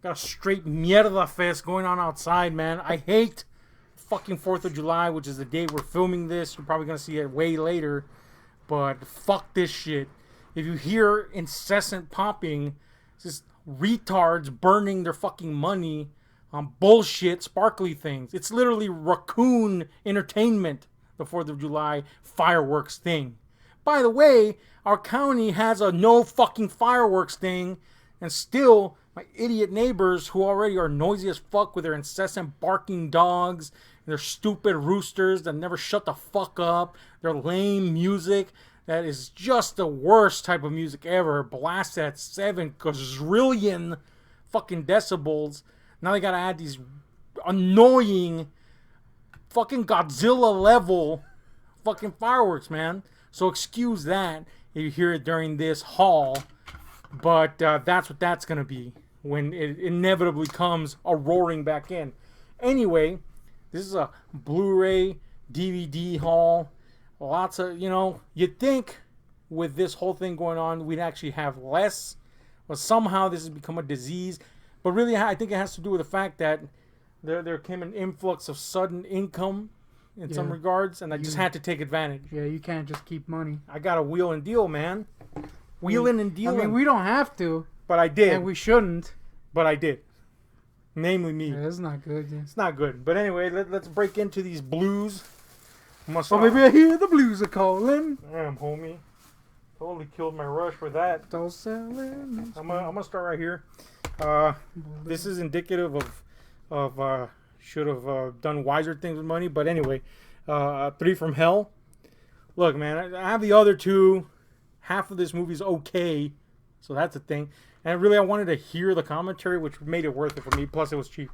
Got a straight mierda fest going on outside, man. I hate fucking 4th of July, which is the day we're filming this. You're probably going to see it way later. But fuck this shit. If you hear incessant popping, it's just retards burning their fucking money on bullshit, sparkly things. It's literally raccoon entertainment, the 4th of July fireworks thing. By the way, our county has a no fucking fireworks thing, and still my idiot neighbors who already are noisy as fuck with their incessant barking dogs, and their stupid roosters that never shut the fuck up, their lame music that is just the worst type of music ever, blast at 7 quadrillion fucking decibels. Now they gotta add these annoying fucking Godzilla level fucking fireworks, man. So excuse that if you hear it during this haul. But that's what that's going to be when it inevitably comes a roaring back in. Anyway, this is a Blu-ray DVD haul. Lots of, you'd think with this whole thing going on, we'd actually have less. But somehow this has become a disease. But really, I think it has to do with the fact that there came an influx of sudden income in some regards. And I just had to take advantage. Yeah, you can't just keep money. I got to wheel and deal, man. Wheeling and dealing. I mean, we don't have to. But I did. And we shouldn't. But I did. Namely me. Yeah, that's not good. Yeah. It's not good. But anyway, let's break into these blues. So maybe I hear the blues are calling. Damn, homie. Totally killed my rush for that. Don't sell it. I'm gonna start right here. This is indicative of should have done wiser things with money. But anyway, 3 from Hell. Look, man, I have the other two. Half of this movie's okay, so that's a thing. And really, I wanted to hear the commentary, which made it worth it for me. Plus, it was cheap.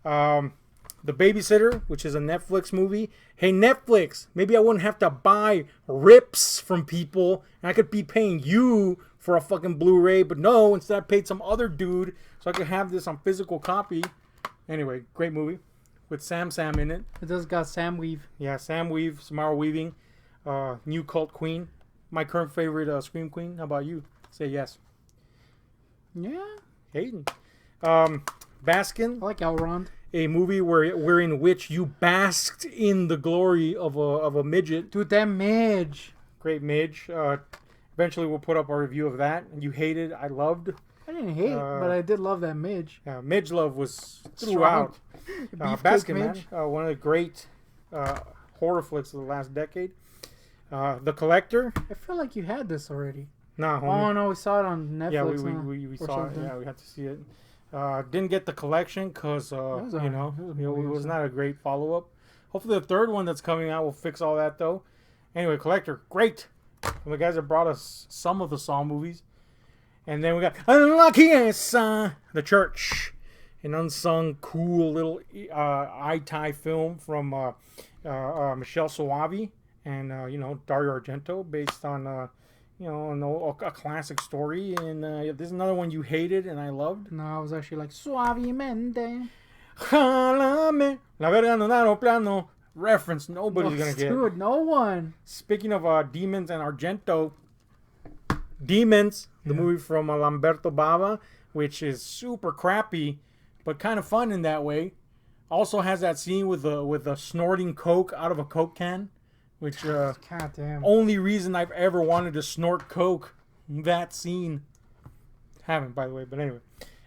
The Babysitter, which is a Netflix movie. Hey, Netflix, maybe I wouldn't have to buy rips from people, and I could be paying you for a fucking Blu-ray. But no, instead I paid some other dude so I could have this on physical copy. Anyway, great movie with Sam in it. It does got Sam Weave. Yeah, Sam Weave, Samara Weaving, new cult queen. My current favorite Scream Queen. How about you? Say yes. Yeah. Hayden. Baskin. I like Elrond. A movie wherein which you basked in the glory of a midget. Dude, that midge. Great midge. Eventually we'll put up a review of that. You hated. I loved. I didn't hate, but I did love that midge. Yeah, midge love was throughout. Baskin, midge. Man. One of the great horror flicks of the last decade. The Collector. I feel like you had this already. Nah, homie. Oh no, we saw it on Netflix. Yeah, we saw something. It. Yeah, we had to see it. Didn't get the collection because it was not a great follow up. Hopefully, the third one that's coming out will fix all that though. Anyway, Collector, great. And the guys that brought us some of the Saw movies, and then we got Unluckiest, The Church, an unsung, cool little eye-tie film from Michelle Soavi. And, Dario Argento, based on, a classic story. And there's another one you hated and I loved. No, I was actually like, Suavemente. Jalame. La verga no da plano. Reference nobody's going to get. Dude, no one. Speaking of Demons and Argento. Demons, the movie from Lamberto Bava, which is super crappy, but kind of fun in that way. Also has that scene with the snorting coke out of a Coke can. Which, only reason I've ever wanted to snort coke, that scene. Haven't, by the way, but anyway.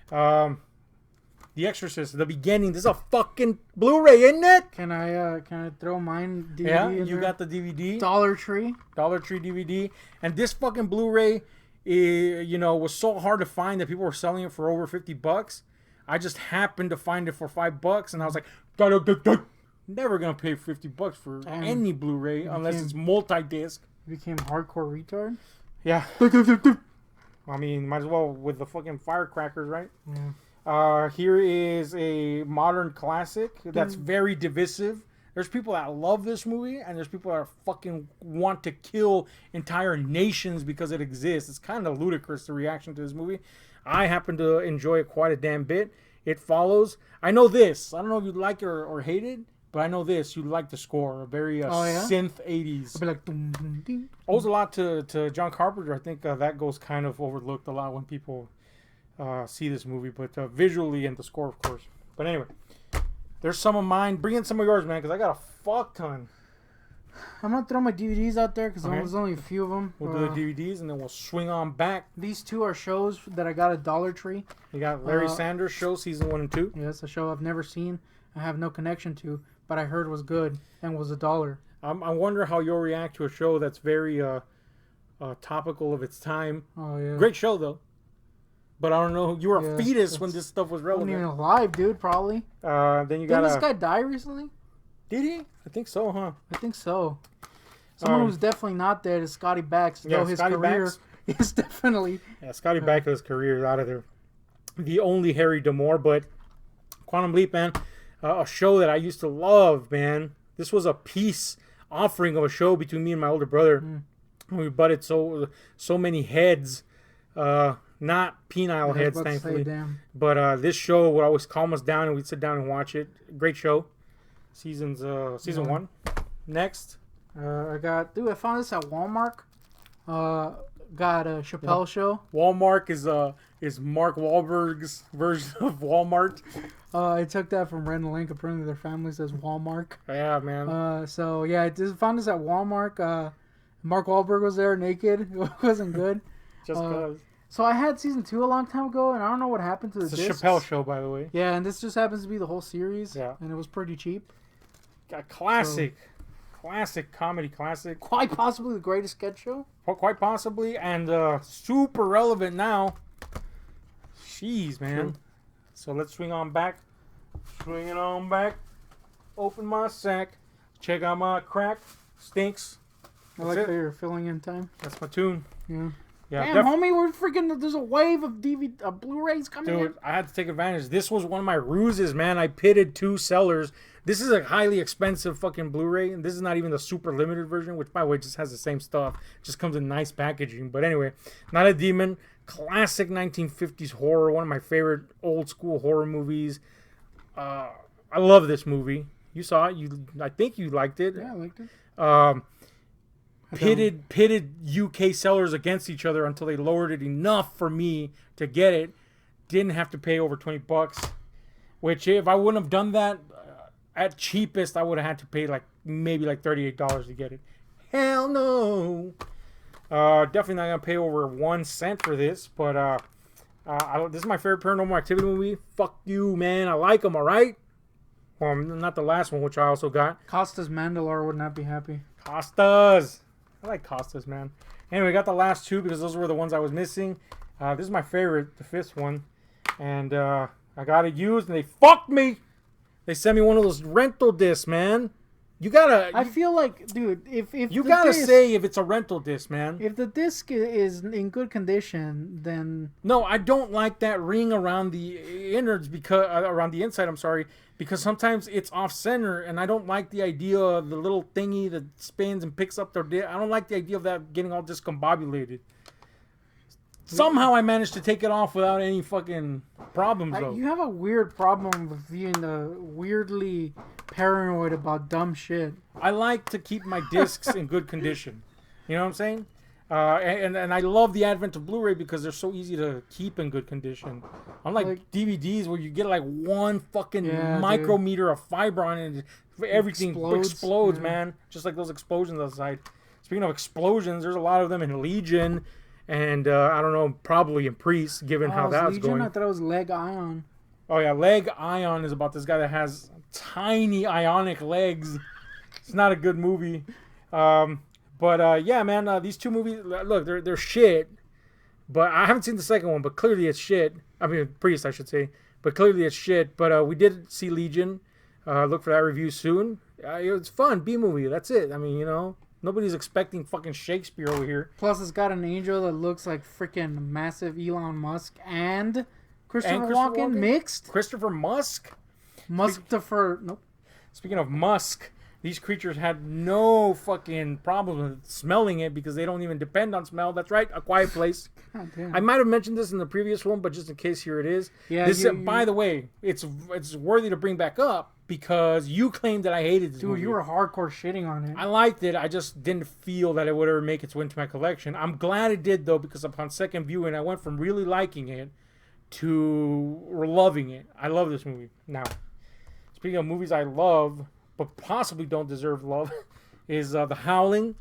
The Exorcist, the beginning. This is a fucking Blu-ray, isn't it? Can I throw mine DVD Yeah, in you there? got the DVD. Dollar Tree DVD. And this fucking Blu-ray, was so hard to find that people were selling it for over $50. I just happened to find it for $5, and I was like, never gonna pay $50 for any Blu-ray unless it's multi-disc. You became hardcore retard? Yeah. I mean, might as well with the fucking firecrackers, right? Yeah. Here is a modern classic that's very divisive. There's people that love this movie, and there's people that fucking want to kill entire nations because it exists. It's kind of ludicrous, the reaction to this movie. I happen to enjoy it quite a damn bit. It Follows. I know this. I don't know if you like it or hate it. But I know this, you like the score, a very synth 80s. I'll be like, dum, dum, ding. Owes a lot to John Carpenter. I think that goes kind of overlooked a lot when people see this movie, but visually and the score, of course. But anyway, there's some of mine. Bring in some of yours, man, because I got a fuck ton. I'm gonna throw my DVDs out there because there's only a few of them. We'll do the DVDs and then we'll swing on back. These two are shows that I got at Dollar Tree. You got Larry Sanders Show, season 1 and 2. Yeah, it's a show I've never seen. I have no connection to, but I heard was good and was $1. I wonder how you'll react to a show that's very topical of its time. Oh yeah, great show though. But I don't know. You were a fetus when this stuff was I wasn't relevant. even alive, dude. Probably. Then you got. Didn't this guy die recently? Did he? I think so, huh? I think so. Someone who's definitely not dead is Scotty Bax. Though his Scotty career Bax is definitely. Yeah, Scotty Bakula's career is out of there. The only Harry D'Amour, but Quantum Leap, man, a show that I used to love, man. This was a peace offering of a show between me and my older brother. We butted so many heads, not penile heads, thankfully. But this show would always calm us down, and we'd sit down and watch it. Great show. Season 1. Next. I found this at Walmart. Got a Chappelle show. Walmart is Mark Wahlberg's version of Walmart. I took that from Red and Link. Apparently their family says Walmart. Yeah, man. So yeah, I just found this at Walmart. Mark Wahlberg was there naked. It wasn't good. Just cause. So I had season 2 a long time ago, and I don't know what happened to the discs. It's a Chappelle show, by the way. Yeah, and this just happens to be the whole series. Yeah. And it was pretty cheap. A classic comedy classic. Quite possibly the greatest sketch show. Quite possibly, and super relevant now. Jeez, man. True. So let's swing on back. Swing it on back. Open my sack. Check out my crack. Stinks. I like that you're filling in time. That's my tune. Yeah. Yeah, damn, homie, we're freaking. There's a wave of Blu-rays coming in. Dude, I had to take advantage. This was one of my ruses, man. I pitted 2 sellers. This is a highly expensive fucking Blu-ray, and this is not even the super limited version, which, by the way, just has the same stuff. Just comes in nice packaging. But anyway, Not a Demon. Classic 1950s horror. One of my favorite old school horror movies. I love this movie. You saw it. I think you liked it. Yeah, I liked it. Pitted UK sellers against each other until they lowered it enough for me to get it. Didn't have to pay over $20, which if I wouldn't have done that, at cheapest I would have had to pay maybe $38 to get it. Hell no. Definitely not gonna pay over 1 cent for this, but this is my favorite Paranormal Activity movie. Fuck you, man. I like them, all right. Well, not the last one, which I also got. Costas Mandalore would not be happy. Costas. I like Costas, man. Anyway, got the last 2 because those were the ones I was missing. This is my favorite, the 5th one. And I got it used, and they fucked me. They sent me one of those rental discs, man. You gotta... I feel like, dude, if you gotta say if it's a rental disc, man. If the disc is in good condition, then... No, I don't like that ring around the innards, because around the inside, I'm sorry, because sometimes it's off-center, and I don't like the idea of the little thingy that spins and picks up their disc. I don't like the idea of that getting all discombobulated. Somehow I managed to take it off without any fucking problems, though. You have a weird problem with being weirdly paranoid about dumb shit. I like to keep my discs in good condition. You know what I'm saying? And I love the advent of Blu-ray because they're so easy to keep in good condition. Unlike DVDs where you get one fucking micrometer of fiber on it and everything explodes, man. Just like those explosions outside. Speaking of explosions, there's a lot of them in Legion. And I don't know, probably in Priest, given how that was going. I thought it was Leg Ion. Oh yeah, Leg Ion is about this guy that has tiny ionic legs. It's not a good movie. But yeah, man, these 2 movies, look, they're shit. But I haven't seen the second one, but clearly it's shit. I mean, Priest, I should say. But clearly it's shit. But we did see Legion. Look for that review soon. It's fun, B-movie, that's it. I mean, nobody's expecting fucking Shakespeare over here. Plus, it's got an angel that looks like freaking massive Elon Musk and Christopher Walken mixed. Christopher Musk? Nope. Speaking of Musk, these creatures had no fucking problem with smelling it because they don't even depend on smell. That's right, A Quiet Place. God damn. I might have mentioned this in the previous one, but just in case, here it is. Yeah. By the way, it's worthy to bring back up because you claimed that I hated this movie. Dude, you were hardcore shitting on it. I liked it. I just didn't feel that it would ever make its way into my collection. I'm glad it did, though, because upon second viewing, I went from really liking it to loving it. I love this movie. Now, speaking of movies I love, but possibly don't deserve love, is The Howling.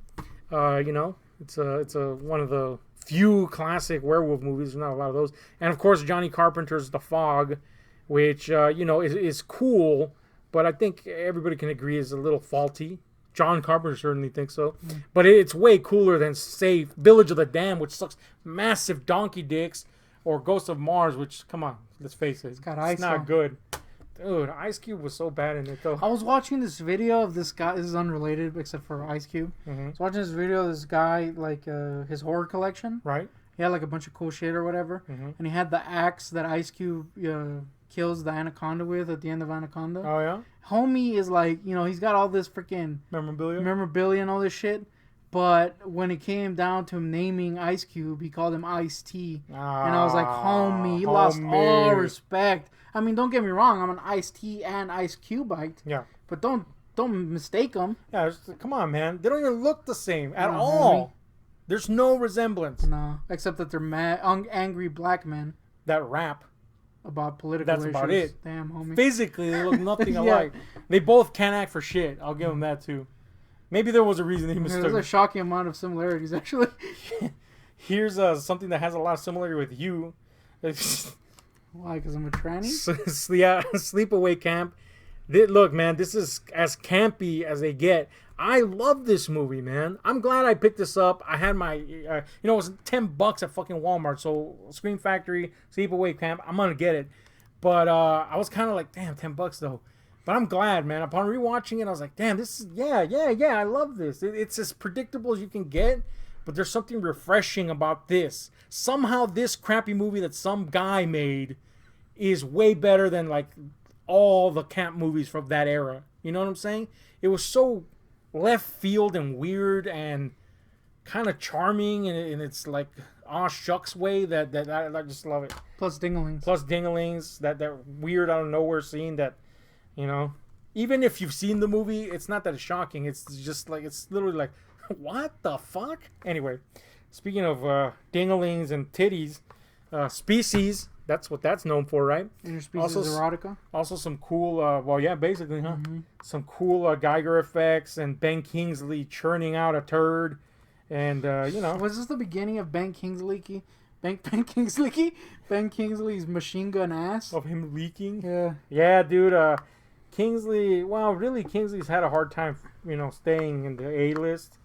It's a one of the few classic werewolf movies. There's not a lot of those. And of course, Johnny Carpenter's The Fog, which is cool, but I think everybody can agree is a little faulty. John Carpenter certainly thinks so. But it's way cooler than, say, Village of the Damned, which sucks massive donkey dicks, or Ghost of Mars, which, come on, let's face it, it's not good. Dude, Ice Cube was so bad in it, though. I was watching this video of this guy. This is unrelated, except for Ice Cube. I was watching this video of this guy, like, his horror collection. Right. He had, like, a bunch of cool shit or whatever. And he had the axe that Ice Cube kills the anaconda with at the end of Anaconda. Oh, yeah? Homie is, like, he's got all this freaking memorabilia and all this shit. But when it came down to him naming Ice Cube, he called him Ice-T. And I was like, homie, he lost all respect. I mean, don't get me wrong. I'm an Ice-T and Ice Cube-ite. Yeah. But don't mistake them. Yeah, come on, man. They don't even look the same at all. Homie. There's no resemblance. No, except that they're mad, angry black men. That rap. About political issues. That's about it. Damn, homie. Physically, they look nothing alike. They both can't act for shit. I'll give them that, too. Maybe there was a reason he mistook. There's a shocking amount of similarities, actually. Here's something that has a lot of similarity with you. Why? Because I'm a tranny? Sleepaway Camp. Look, man, this is as campy as they get. I love this movie, man. I'm glad I picked this up. I had my, it was $10 at fucking Walmart. So Scream Factory, Sleepaway Camp, I'm gonna get it. But I was kind of like, damn, $10 though. But I'm glad, man. Upon rewatching it, I was like, damn, this is, yeah, I love this. It's as predictable as you can get, but there's something refreshing about this. Somehow this crappy movie that some guy made is way better than, like, all the camp movies from that era. You know what I'm saying? It was so left field and weird and kind of charming in its, like, aw shucks way that I just love it. Plus Dinglings, that weird out of nowhere scene that, even if you've seen the movie, it's not that shocking. It's just like, it's literally like, what the fuck? Anyway, speaking of dinglings and titties, Species, that's what that's known for, right? Interspecies erotica. Also some cool, basically, huh? Some cool Geiger effects and Ben Kingsley churning out a turd. And, Was this the beginning of Ben Kingsley? Ben Kingsley's machine gun ass? Of him leaking? Yeah. Yeah, dude. Kingsley's had a hard time, staying in the A-list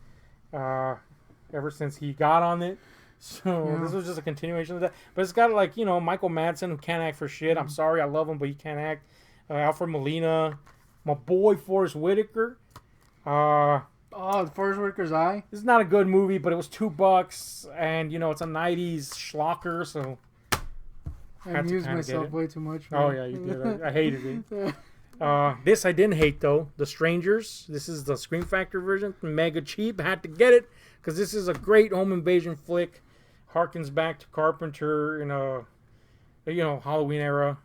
ever since he got on it. So this was just a continuation of that. But it's got, like, Michael Madsen, who can't act for shit. I'm sorry, I love him, but he can't act. Alfred Molina. My boy, Forrest Whitaker. Forrest Whitaker's Eye? This is not a good movie, but it was $2. And, it's a 90s schlocker, so... I amused myself way too much. Man. Oh, yeah, you did. I hated it. This I didn't hate, though. The Strangers. This is the Scream Factory version. Mega cheap. Had to get it because this is a great home invasion flick. Harkens back to Carpenter in a, Halloween era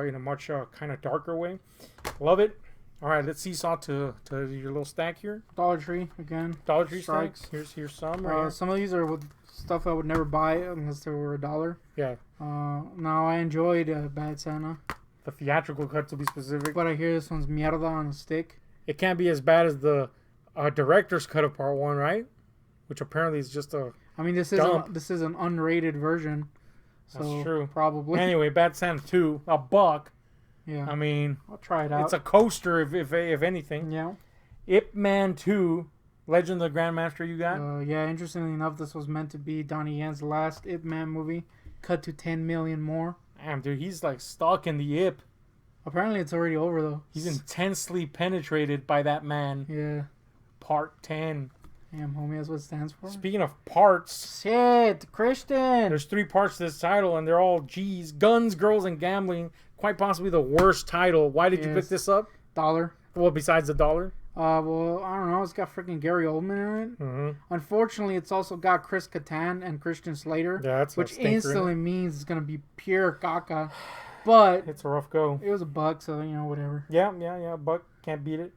in a much kind of darker way. Love it. All right, let's seesaw to your little stack here. Dollar Tree again. Dollar Tree strikes. Here's some. Right some of these are stuff I would never buy unless they were $1. Yeah. Now I enjoyed Bad Santa. The theatrical cut, to be specific. But I hear this one's mierda on a stick. It can't be as bad as the director's cut of Part 1, right? Which apparently is just a. I mean, this is an unrated version. So that's true. Probably. Anyway, Bad Santa 2, $1. Yeah. I mean, I'll try it out. It's a coaster, if anything. Yeah. Ip Man 2, Legend of the Grandmaster, you got? Yeah, interestingly enough, this was meant to be Donnie Yen's last Ip Man movie. Cut to 10 million more. Damn, dude, he's like stuck in the Ip. Apparently it's already over, though. He's intensely penetrated by that man. Yeah. Part 10. Damn, homie, that's what it stands for. Speaking of parts. Shit, Christian. There's 3 parts to this title, and they're all G's. Guns, Girls, and Gambling. Quite possibly the worst title. Why did you pick this up? $1. Well, besides the $1? Well, I don't know. It's got freaking Gary Oldman in it. Mm-hmm. Unfortunately, it's also got Chris Kattan and Christian Slater. Yeah, that's which instantly means it's going to be pure caca. But it's a rough go. It was $1, so, whatever. Yeah. $1. Can't beat it.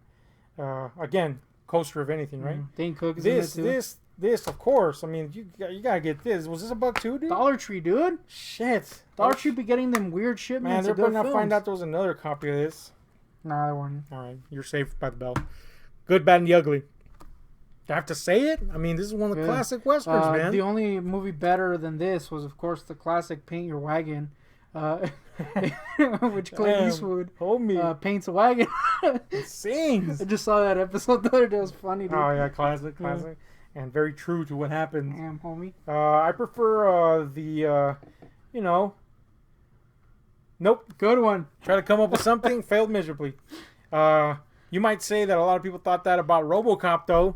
Again, coaster of anything, right? Dane Cook is in it too. This this, of course. I mean, you gotta get this. Was this $1 too, dude? Dollar Tree, dude. Shit. Dollar Tree be getting them weird shipments. Man, they're better not find out there was another copy of this. Nah, there wasn't. All right, you're safe by the bell. Good, Bad, and the Ugly. Do I have to say it? I mean, this is one of the classic westerns, man. The only movie better than this was, of course, the classic Paint Your Wagon, which Clint Eastwood paints a wagon. It sings. I just saw that episode the other day. It was funny, dude. Oh, yeah, classic. And very true to what happens. Damn, homie. I prefer Nope. Good one. Try to come up with something, failed miserably. You might say that a lot of people thought that about RoboCop, though.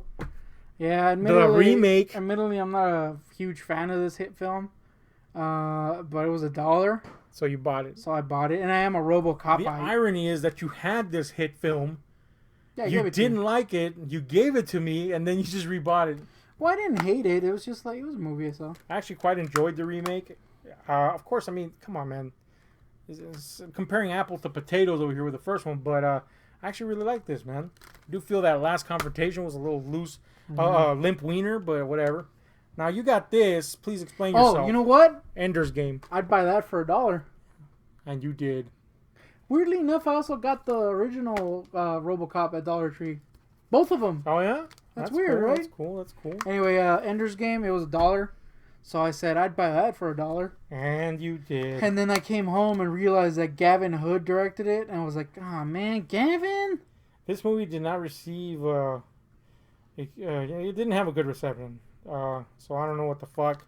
Yeah, admittedly, the remake. Admittedly, I'm not a huge fan of this hit film, but it was $1. So you bought it. So I bought it, and I am a RoboCop. The irony is that you had this hit film. Yeah, you didn't like it. You gave it to me, and then you just rebought it. Well, I didn't hate it. It was just like, it was a movie, so. I actually quite enjoyed the remake. Of course, I mean, come on, man. It's comparing apples to potatoes over here with the first one, but I actually really like this, man. I do feel that last confrontation was a little loose, limp wiener, but whatever. Now, you got this. Please explain yourself. Oh, you know what? Ender's Game. I'd buy that for $1. And you did. Weirdly enough, I also got the original RoboCop at Dollar Tree. Both of them. Oh, yeah? That's weird, cool. right? That's cool. Anyway, Ender's Game, it was $1. So I said I'd buy that for $1. And you did. And then I came home and realized that Gavin Hood directed it. And I was like, oh, man, Gavin? This movie did not receive... it didn't have a good reception. So I don't know what the fuck.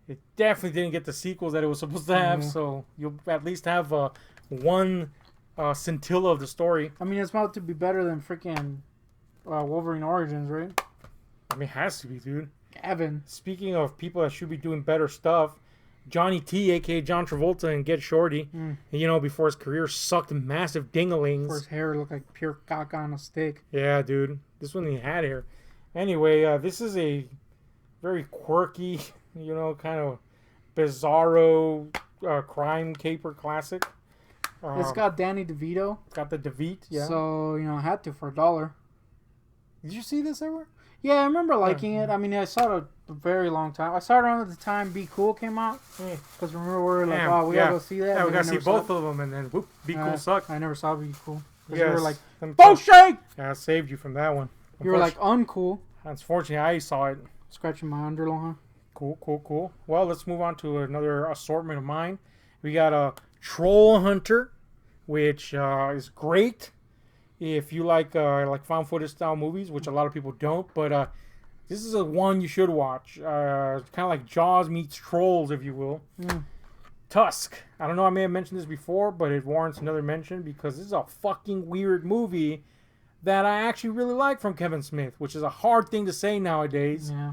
It definitely didn't get the sequels that it was supposed to have. So you'll at least have one scintilla of the story. I mean, it's about to be better than freaking Wolverine Origins, right? I mean, it has to be, dude. Gavin. Speaking of people that should be doing better stuff, Johnny T, a.k.a. John Travolta in Get Shorty, before his career sucked massive dingalings. Before his hair looked like pure cock on a stick. Yeah, dude. This one he had hair. Anyway, this is a very quirky, kind of bizarro crime caper classic. It's got Danny DeVito. It's got the DeVito, yeah. So, I had to for $1. Did you see this ever? Yeah, I remember liking it. I mean, I saw it a very long time. I saw it around the time Be Cool came out. Because remember, we were like, oh, we gotta go see that. Yeah, we gotta see both of them, and then whoop, Be Cool sucked. I never saw Be Cool. Yes. You were like, bullshit! Yeah, I saved you from that one. You were like, uncool. Unfortunately, I saw it. Scratching my underlaw, huh? Cool. Well, let's move on to another assortment of mine. We got a Troll Hunter, which is great if you like found footage style movies, which a lot of people don't. But this is one you should watch. Kind of like Jaws meets Trolls, if you will. Tusk. I don't know, I may have mentioned this before, but it warrants another mention because this is a fucking weird movie that I actually really like from Kevin Smith, which is a hard thing to say nowadays. Yeah.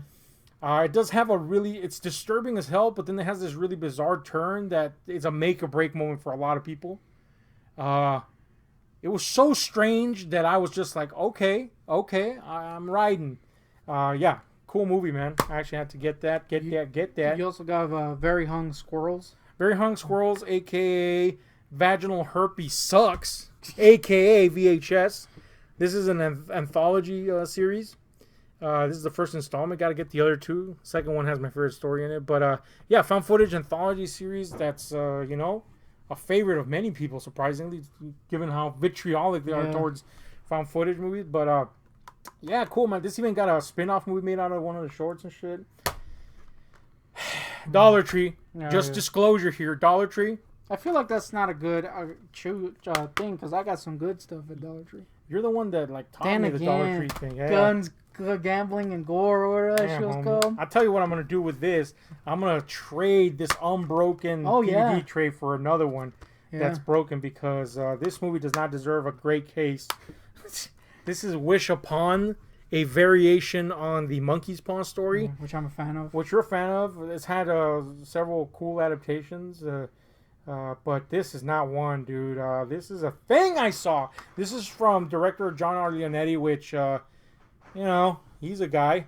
It does have it's disturbing as hell, but then it has this really bizarre turn that is a make or break moment for a lot of people. It was so strange that I was just like, okay, I'm riding. Yeah, cool movie, man. I actually had to get that. You also got Very Hung Squirrels. Very Hung Squirrels, a.k.a. Vaginal Herpes Sucks, a.k.a. VHS. This is an anthology series. This is the first installment. Got to get the other two. Second one has my favorite story in it. But yeah, found footage anthology series. That's a favorite of many people, surprisingly, given how vitriolic they are towards found footage movies. But yeah, cool, man. This even got a spin-off movie made out of one of the shorts and shit. Dollar Tree. Disclosure here. Dollar Tree. I feel like that's not a good thing because I got some good stuff at Dollar Tree. You're the one that taught me the Dollar Tree thing. Yeah. Guns, gambling, and gore, or whatever that shit was called. I'll tell you what I'm gonna do with this. I'm gonna trade this unbroken DVD tray for another one that's broken because this movie does not deserve a great case. This is Wish Upon, a variation on the Monkey's Paw story, which I'm a fan of. Which you're a fan of. It's had several cool adaptations. But this is not one, dude. This is a thing I saw. This is from director John R. Leonetti, which, he's a guy.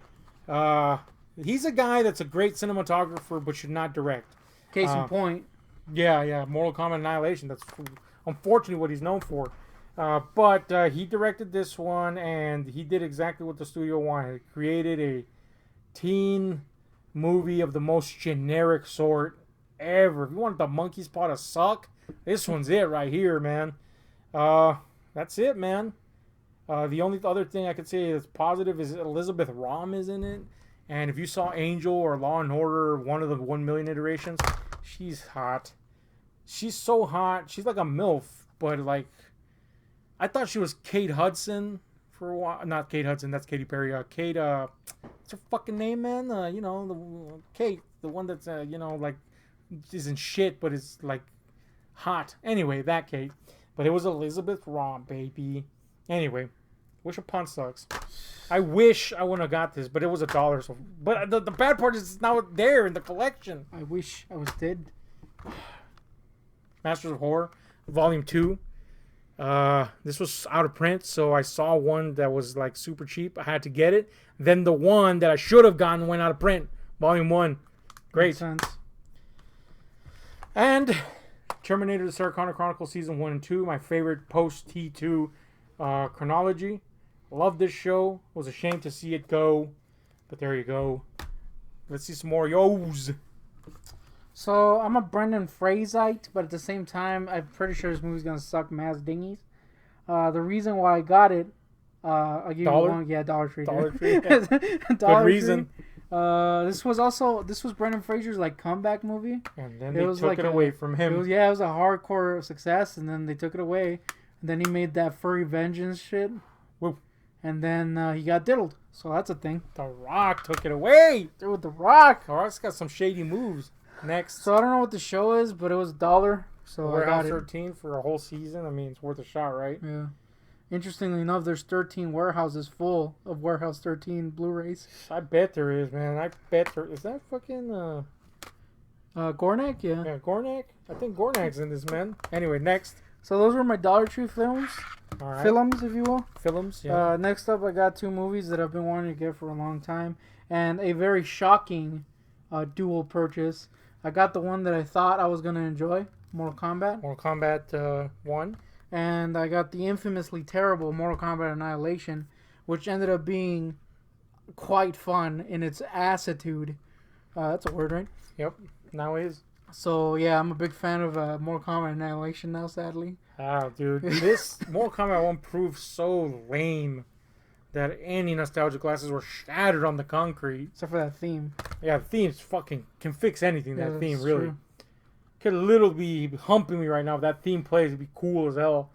He's a guy that's a great cinematographer, but should not direct. Case in point. Yeah. Mortal Kombat Annihilation. That's unfortunately what he's known for. But he directed this one, and he did exactly what the studio wanted. He created a teen movie of the most generic sort ever. If you want the monkey's paw to suck, this one's it right here, man. That's it, man. The only other thing I could say that's positive is Elizabeth Rom is in it. And if you saw Angel or Law and Order, one of the 1 million iterations, she's hot. She's so hot. She's like a MILF, but like, I thought she was Kate Hudson for a while. Not Kate Hudson, that's Katy Perry. Kate, what's her fucking name, man? Kate, the one that's, like, isn't shit, but is like hot. Anyway, that Kate. But it was Elizabeth Rom, baby. Anyway, Wish Upon Sucks. I wish I wouldn't have got this, but it was $1. So, but the bad part is it's now there in the collection. I wish I was dead. Masters of Horror, Volume 2. This was out of print, so I saw one that was like super cheap. I had to get it. Then the one that I should have gotten went out of print. Volume 1. Great. Makes sense. And Terminator: The Sarah Connor Chronicles Season 1 and 2. My favorite post-T2 chronology. Love this show. Was ashamed to see it go. But there you go. Let's see some more yo's. So, I'm a Brendan Fraseite, but at the same time, I'm pretty sure this movie's going to suck mass dingies. The reason why I got it, I'll give Dollar? you one. Yeah, Dollar Tree. Dollar Tree. Yeah. Dollar Good reason. Tree. This was Brendan Fraser's like comeback movie. And then they took it away from him. It was a hardcore success, and then they took it away. And then he made that furry vengeance shit. Woo. And then he got diddled. So that's a thing. The Rock took it away. Dude, The Rock. The Rock's got some shady moves. Next. So I don't know what the show is, but it was $1. So Warehouse I got 13 for a whole season. I mean, it's worth a shot, right? Yeah. Interestingly enough, there's 13 warehouses full of Warehouse 13 Blu-rays. I bet there is, man. I bet there is. That fucking Gornak? Yeah. Yeah, Gornak. I think Gornak's in this, man. Anyway, next. So those were my Dollar Tree films. All right. Films, if you will. Films. Yeah. Next up, I got 2 movies that I've been wanting to get for a long time, and a very shocking dual purchase. I got the one that I thought I was gonna enjoy, Mortal Kombat. Mortal Kombat 1. And I got the infamously terrible Mortal Kombat Annihilation, which ended up being quite fun in its assitude. That's a word, right? Yep. Now is. So, yeah, I'm a big fan of Mortal Kombat Annihilation now, sadly. Ah, dude. This Mortal Kombat 1 proved so lame that any nostalgia glasses were shattered on the concrete. Except for that theme. Yeah, the theme's fucking can fix anything, Yeah, that theme, that's really. true. Could literally be humping me right now if that theme plays. It'd be cool as hell.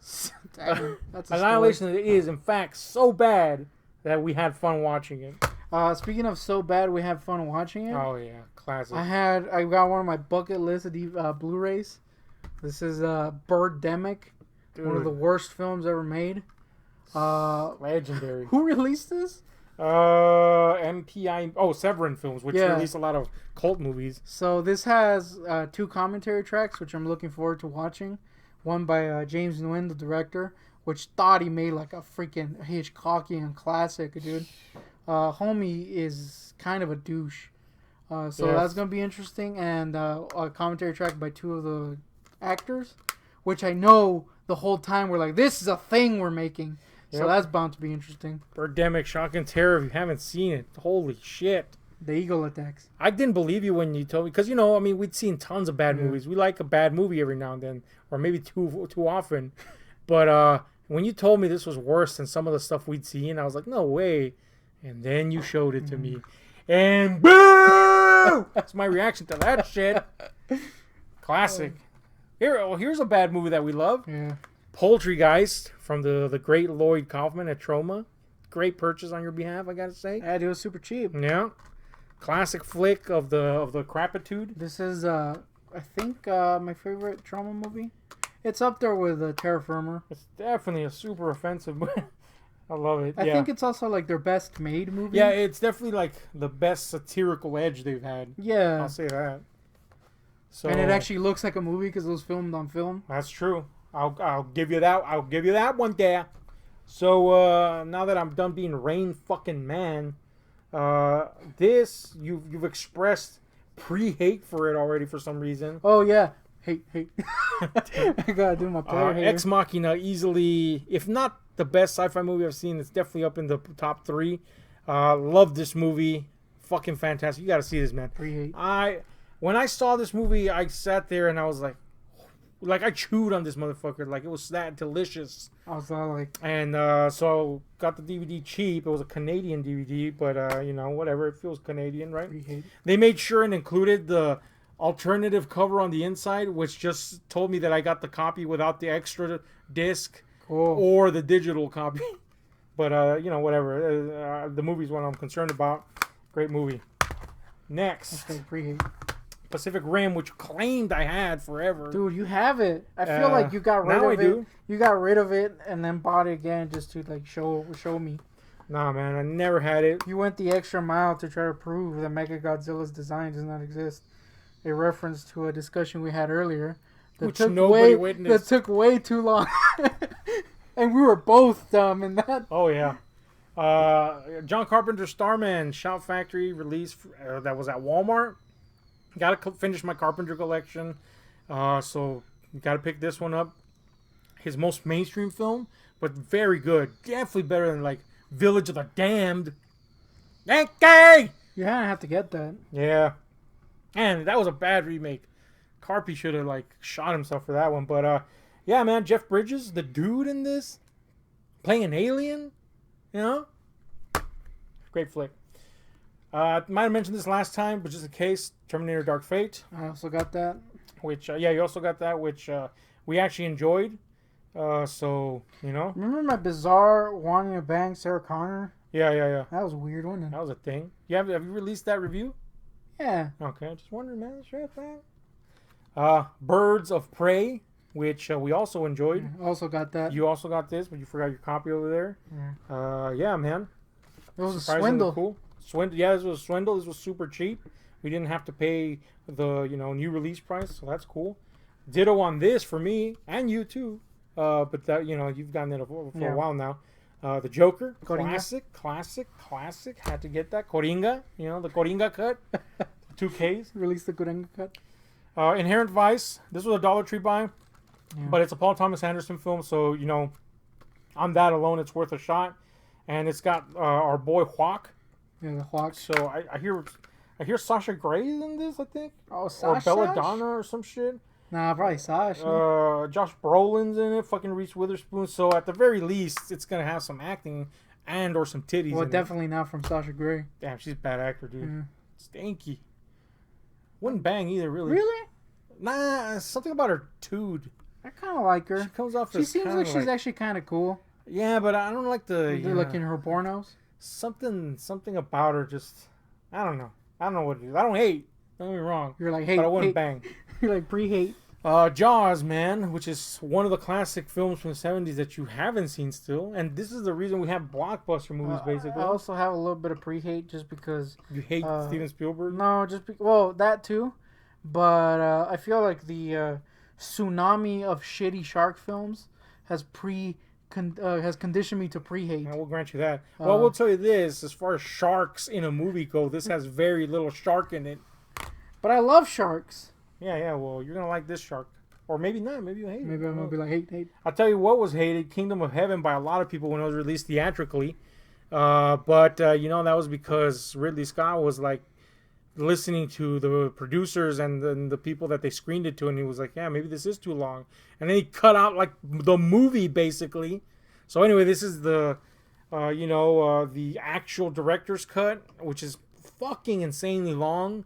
Dang, that's a Annihilation is, in fact, so bad that we had fun watching it. Speaking of so bad, we had fun watching it. Oh, yeah. Classic. I got one of my bucket list of Blu-rays. This is Birdemic, one of the worst films ever made. Legendary. Who released this? MPI. Oh, Severin Films, which released a lot of cult movies. So this has 2 commentary tracks, which I'm looking forward to watching. One by James Nguyen, the director, which thought he made like a freaking Hitchcockian classic, dude. Homie is kind of a douche. So that's going to be interesting. And a commentary track by 2 of the actors, which I know the whole time we're like, this is a thing we're making. So that's bound to be interesting. Birdemic, Shock and Terror, if you haven't seen it. Holy shit. The Eagle Attacks. I didn't believe you when you told me. Because, we'd seen tons of bad movies. We like a bad movie every now and then. Or maybe too often. But when you told me this was worse than some of the stuff we'd seen, I was like, no way. And then you showed it to me. And boo! That's my reaction to that shit. Classic. Here's a bad movie that we love. Yeah. Poultrygeist from the great Lloyd Kaufman at Troma. Great purchase on your behalf, I gotta say. Yeah, it was super cheap. Yeah. Classic flick of the crapitude. This is, I think, my favorite Troma movie. It's up there with Terra Firma. It's definitely a super offensive movie. I love it. I think it's also like their best made movie. Yeah, it's definitely like the best satirical edge they've had. Yeah. I'll say that. So, and it actually looks like a movie because it was filmed on film. That's true. I'll give you that. I'll give you that one there. So now that I'm done being Rain fucking Man, this you've expressed pre-hate for it already for some reason. Oh yeah, hate. I gotta do my player hater. Ex Machina, easily, if not the best sci-fi movie I've seen, it's definitely up in the top 3. Love this movie. fucking fantastic. You got to see this, man. Pre-hate. When I saw this movie, I sat there and I was like I chewed on this motherfucker. Like, it was that delicious. I was like... And so got the DVD cheap. It was a Canadian DVD, but, you know, whatever. It feels Canadian, right? Pre-hate. They made sure and included the alternative cover on the inside, which just told me that I got the copy without the extra disc or the digital copy. But, you know, whatever. The movie's what I'm concerned about. Great movie. Next. Okay, pre-hate. Pacific Rim, which claimed I had forever. Dude, you have it. I feel like you got rid of it. Do. You got rid of it and then bought it again just to like show me. Nah, man, I never had it. You went the extra mile to try to prove that Mechagodzilla's design does not exist. A reference to a discussion we had earlier which nobody witnessed. That took way too long. And we were both dumb in that. Oh, yeah. John Carpenter's Starman Shout Factory release that was at Walmart. Got to finish my Carpenter collection. So, got to pick this one up. His most mainstream film, but very good. Definitely better than, like, Village of the Damned. Yankee! You're going to have to get that. Yeah. And that was a bad remake. Carpy should have, like, shot himself for that one. But, yeah, man, Jeff Bridges, the dude in this, playing an alien, you know? Great flick. I might have mentioned this last time, but just in case, Terminator Dark Fate. I also got that. Which, yeah, you also got that, which we actually enjoyed. So, you know. Remember my bizarre wanting to bang Sarah Connor? Yeah. That was a weird one. That was a thing. Have you released that review? Yeah. Okay, I just wondering, man. Sure, man. Birds of Prey, which we also enjoyed. Yeah, also got that. You also got this, but you forgot your copy over there. Yeah. Yeah, man. It was a swindle. Cool. Yeah, this was a swindle. This was super cheap. We didn't have to pay the new release price, so that's cool. Ditto on this for me and you too. But that you've gotten it for a while now. The Joker, Coringa. classic. Had to get that Coringa. The Coringa cut. 2Ks. Release the Coringa cut. Inherent Vice. This was a Dollar Tree buy, but it's a Paul Thomas Anderson film, so on that alone, it's worth a shot. And it's got our boy Hawk. Yeah, the Hawk. So I hear Sasha Grey in this, I think. Oh, Sasha? Or Belladonna or some shit. Nah, probably Sasha. Josh Brolin's in it. Fucking Reese Witherspoon. So at the very least, it's gonna have some acting and or some titties. Well, in definitely it. not from Sasha Grey. Damn, she's a bad actor, dude. Yeah. Stinky. Wouldn't bang either, really. Really? Nah, something about her dude. I kind of like her. She comes off. She seems like she's actually kind of cool. Yeah, but I don't like the. You're looking at her pornos. Something about her just. I don't know. I don't know what it is. I don't hate. Don't get me wrong. You're like, hate. But I wouldn't bang. You're like pre-hate. Jaws, man, which is one of the classic films from the 70s that you haven't seen still. And this is the reason we have blockbuster movies, basically. I also have a little bit of pre-hate just because... You hate Steven Spielberg? No, well, that too. But I feel like the tsunami of shitty shark films has conditioned me to pre-hate. I will grant you that. Well, I will tell you this. As far as sharks in a movie go, this has very little shark in it. But I love sharks. Yeah, well, you're going to like this shark. Or maybe not. Maybe you'll hate it. Maybe I'm going to be like, hate. I'll tell you what was hated, Kingdom of Heaven, by a lot of people when it was released theatrically. But that was because Ridley Scott was, like, listening to the producers and the people that they screened it to, and he was like, yeah, maybe this is too long. And then he cut out, like, the movie, basically. So, anyway, this is the actual director's cut, which is fucking insanely long.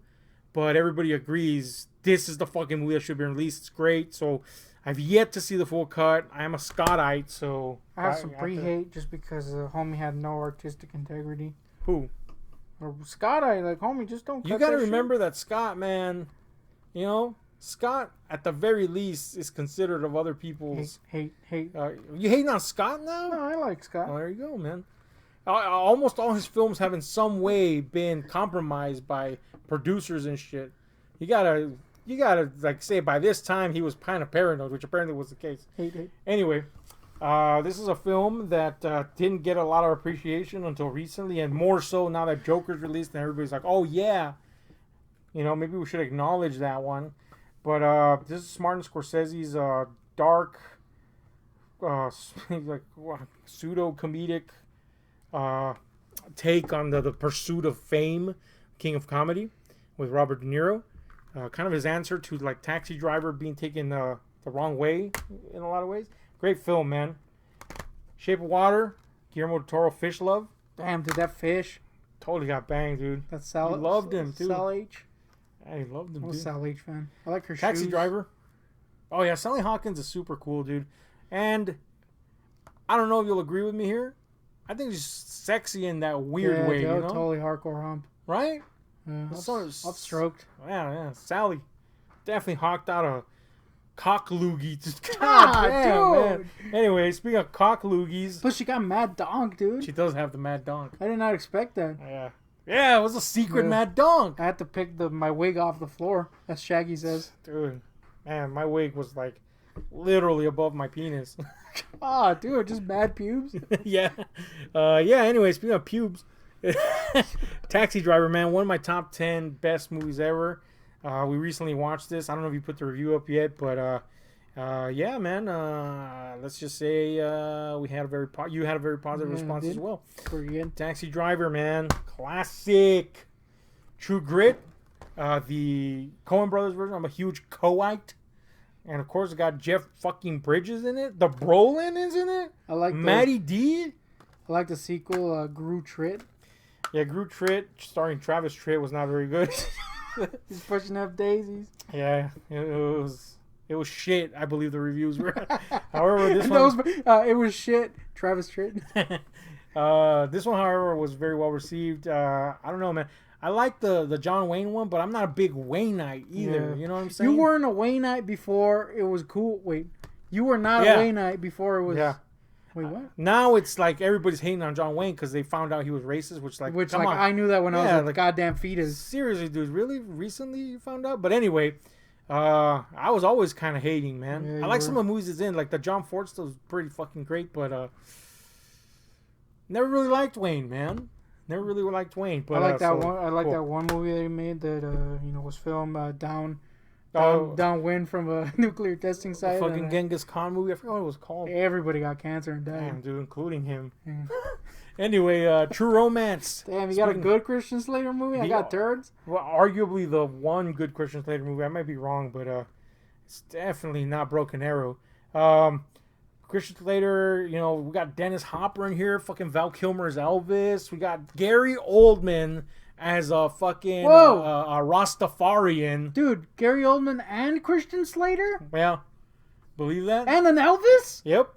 But everybody agrees this is the fucking movie that should be released. It's great. So I've yet to see the full cut. I am a Scottite, so... I have some pre-hate just because the homie had no artistic integrity. Who? Or Scottite, like, homie, just don't cut You gotta that remember shit. that Scott, man, Scott, at the very least, is considered of other people's... Hate. You hating on Scott now? No, I like Scott. Oh, there you go, man. Almost all his films have in some way been compromised by producers and shit. You gotta like say by this time he was kind of paranoid, which apparently was the case. Hate. Anyway, this is a film that didn't get a lot of appreciation until recently, and more so now that Joker's released and everybody's like, oh yeah, maybe we should acknowledge that one. But this is Martin Scorsese's dark, like pseudo comedic take on the pursuit of fame. king of comedy with Robert De Niro. Kind of his answer to like Taxi Driver being taken the wrong way in a lot of ways. Great film, man. Shape of Water, Guillermo del Toro, Fish Love. Damn, dude, that fish. Totally got banged, dude. That's Sal. He loved him, too. Sal H. I loved him, I'm a dude. Sal H fan. I like her Taxi shoes. Driver. Oh, yeah, Sally Hawkins is super cool, dude. And I don't know if you'll agree with me here. I think she's sexy in that weird way, dude, you know? Totally hardcore hump. Right? Yeah, upstroked. Yeah. Sally definitely hawked out a cock loogie. God damn, dude. Man. Anyway, speaking of cock loogies. But she got mad donk, dude. She does have the mad donk. I did not expect that. Yeah. Yeah, it was a secret mad donk. I had to pick my wig off the floor, as Shaggy says. Dude, man, my wig was like literally above my penis. Dude, just mad pubes. Yeah. Anyway, speaking of pubes, Taxi Driver, man, one of my top 10 best movies ever. We recently watched this. I don't know if you put the review up yet, but yeah, man. Let's just say you had a very positive response as well. Pretty good. Taxi Driver, man, classic. True Grit, the Coen Brothers version. I'm a huge Coite. And of course, it got Jeff fucking Bridges in it. The Brolin is in it. I like Matty D. I like the sequel, Gru Trit. Yeah, Gru Trit, starring Travis Tritt, was not very good. He's pushing up daisies. Yeah, it was shit. I believe the reviews were. However, this one it was shit. Travis Tritt. This one, however, was very well received. I don't know, man. I like the John Wayne one, but I'm not a big Wayneite either. Yeah. You know what I'm saying? You weren't a Wayneite before it was cool. Wait, you were not a Wayneite before it was. Yeah. Wait, what? Now it's like everybody's hating on John Wayne because they found out he was racist, come on. I knew that when I was a goddamn fetus. Seriously, dude, really? Recently you found out? But anyway, I was always kind of hating, man. Yeah, I like some of the movies it's in, like the John Ford stuff was pretty fucking great, but never really liked Wayne, man. Never really liked Wayne. But I like that one. I like that one movie they made that was filmed downwind from a nuclear testing site. The fucking Genghis Khan movie. I forgot what it was called. Everybody got cancer and died. Damn, dude, including him. Yeah. Anyway, True Romance. Damn, you got a good Christian Slater movie? I got turds? Well, arguably the one good Christian Slater movie. I might be wrong, but it's definitely not Broken Arrow. Christian Slater, we got Dennis Hopper in here. Fucking Val Kilmer as Elvis. We got Gary Oldman as a fucking Rastafarian. Dude, Gary Oldman and Christian Slater? Yeah. Believe that? And an Elvis? Yep.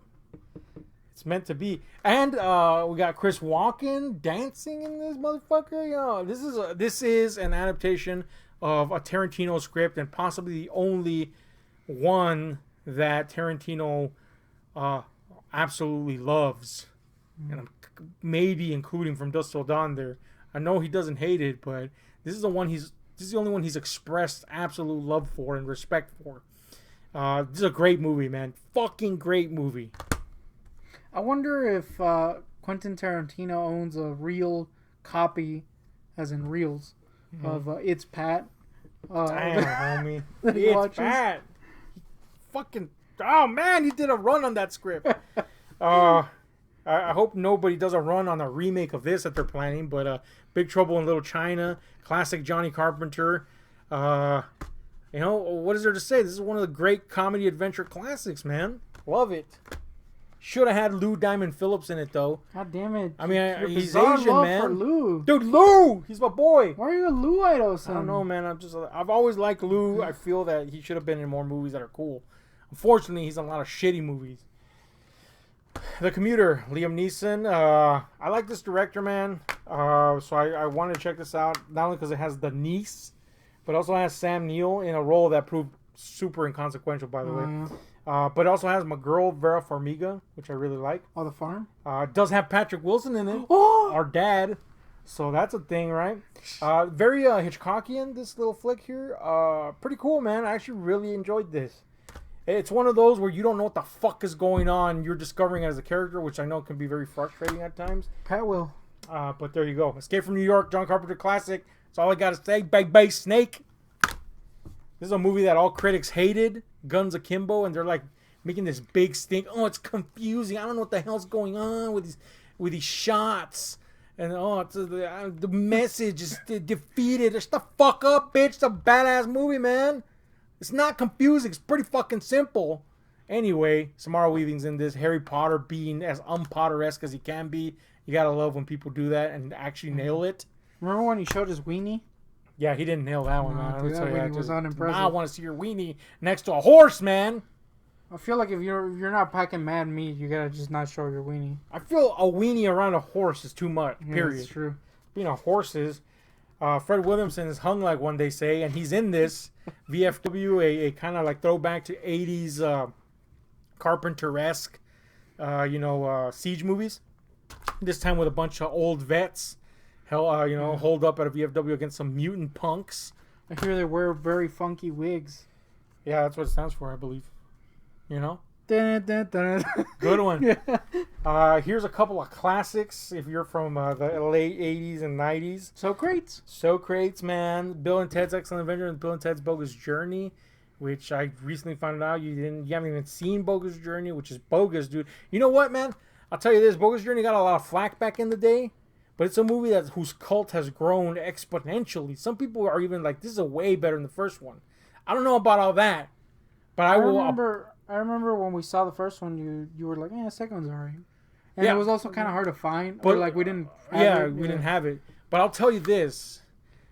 It's meant to be. And we got Chris Walken dancing in this motherfucker. This is an adaptation of a Tarantino script and possibly the only one that Tarantino absolutely loves. And I'm maybe including From Dusk Till Dawn there. I know he doesn't hate it, but this is the only one he's expressed absolute love for and respect for. This is a great movie, man. Fucking great movie. I wonder if Quentin Tarantino owns a real copy, as in reels, of It's Pat. Damn, homie. It's Pat. Fucking... Oh, man, he did a run on that script. I hope nobody does a run on a remake of this that they're planning, but Big Trouble in Little China, classic Johnny Carpenter. What is there to say? This is one of the great comedy adventure classics, man. Love it. Should have had Lou Diamond Phillips in it, though. God damn it. I mean, he's Asian, man. For Lou. Dude, Lou! He's my boy. Why are you a Lou idol, son? I don't know, man. I've always liked Lou. I feel that he should have been in more movies that are cool. Unfortunately, he's in a lot of shitty movies. The Commuter, Liam Neeson. I like this director, man. So I wanted to check this out. Not only because it has the niece, but also has Sam Neill in a role that proved super inconsequential, by the way. Yeah. But it also has my girl, Vera Farmiga, which I really like. Oh, The Farm? It does have Patrick Wilson in it. Oh! Our dad. So that's a thing, right? Very Hitchcockian, this little flick here. Pretty cool, man. I actually really enjoyed this. It's one of those where you don't know what the fuck is going on. You're discovering it as a character, which I know can be very frustrating at times. Pat will. But there you go. Escape from New York, John Carpenter classic. That's all I got to say. Bye, Snake. This is a movie that all critics hated. Guns akimbo. And they're like making this big stink. Oh, it's confusing. I don't know what the hell's going on with these shots. And it's the message is defeated. Shut the fuck up, bitch. It's a badass movie, man. It's not confusing. It's pretty fucking simple. Anyway, Samara Weaving's in this. Harry Potter being as un-Potter-esque as he can be. You gotta love when people do that and actually nail it. Remember when he showed his weenie? Yeah, he didn't nail that one, man. Dude, that weenie was unimpressive. Now I want to see your weenie next to a horse, man. I feel like if you're not packing mad meat, you gotta just not show your weenie. I feel a weenie around a horse is too much. Period. Yeah, that's true. Being a horses, Fred Williamson is hung like one, they say, and he's in this VFW, a kind of like throwback to 80s Carpenter-esque, siege movies. This time with a bunch of old vets, holed up at a VFW against some mutant punks. I hear they wear very funky wigs. Yeah, that's what it stands for, I believe. You know? Dun, dun, dun. Good one. Yeah. Here's a couple of classics if you're from the late 80s and 90s. Socrates, man. Bill and Ted's Excellent Adventure and Bill and Ted's Bogus Journey, which I recently found out you haven't even seen Bogus Journey, which is bogus, dude. You know what, man? I'll tell you this, Bogus Journey got a lot of flack back in the day, but it's a movie whose cult has grown exponentially. Some people are even like, this is a way better than the first one. I don't know about all that, but I remember when we saw the first one, you were like, the second one's alright. And it was also kind of hard to find, but we didn't have it. But I'll tell you this,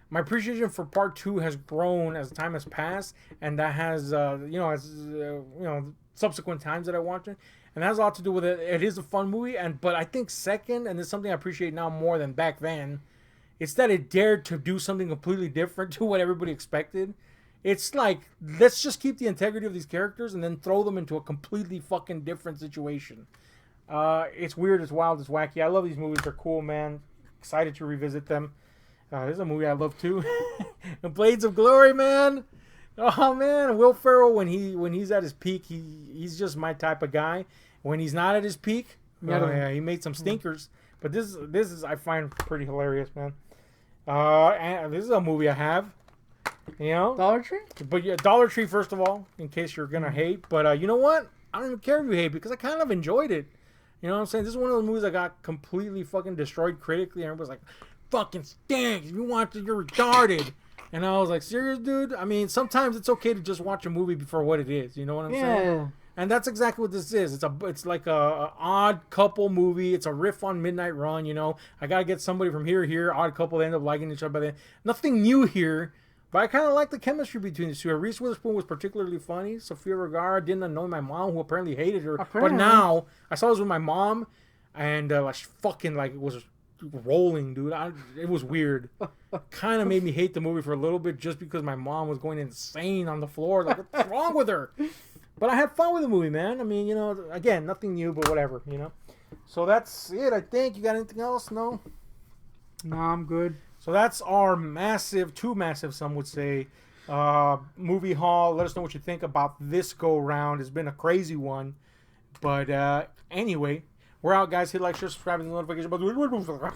my appreciation for part 2 has grown as time has passed, and that has, subsequent times that I watched it, and that has a lot to do with it. It is a fun movie, but I think second, and it's something I appreciate now more than back then, it's that it dared to do something completely different to what everybody expected. It's like, let's just keep the integrity of these characters and then throw them into a completely fucking different situation. It's weird, it's wild, it's wacky. I love these movies. They're cool, man. Excited to revisit them. This is a movie I love too. Blades of Glory, man. Oh man, Will Ferrell when he's at his peak, he's just my type of guy. When he's not at his peak, he made some stinkers. But this is I find pretty hilarious, man. And this is a movie I have. Dollar Tree? But yeah, Dollar Tree, first of all, in case you're gonna hate. But you know what? I don't even care if you hate because I kind of enjoyed it. You know what I'm saying? This is one of those movies that got completely fucking destroyed critically. And everybody's like, fucking stinks. If you watch it, you're retarded. And I was like, serious, dude? I mean, sometimes it's okay to just watch a movie for what it is. You know what I'm saying? And that's exactly what this is. It's like a odd couple movie. It's a riff on Midnight Run, I gotta get somebody from here. Odd couple, they end up liking each other by then. Nothing new here. But I kind of like the chemistry between the two. Reese Witherspoon was particularly funny. Sofia Vergara didn't annoy my mom, who apparently hated her. But now, I saw this with my mom, and it was rolling, dude. It was weird. Kind of made me hate the movie for a little bit just because my mom was going insane on the floor. Like, what's wrong with her? But I had fun with the movie, man. I mean, again, nothing new, but whatever, So that's it, I think. You got anything else? No? No, I'm good. So that's our too massive, some would say, movie haul. Let us know what you think about this go-round. It's been a crazy one. But anyway, we're out, guys. Hit like, share, subscribe, and the notification button.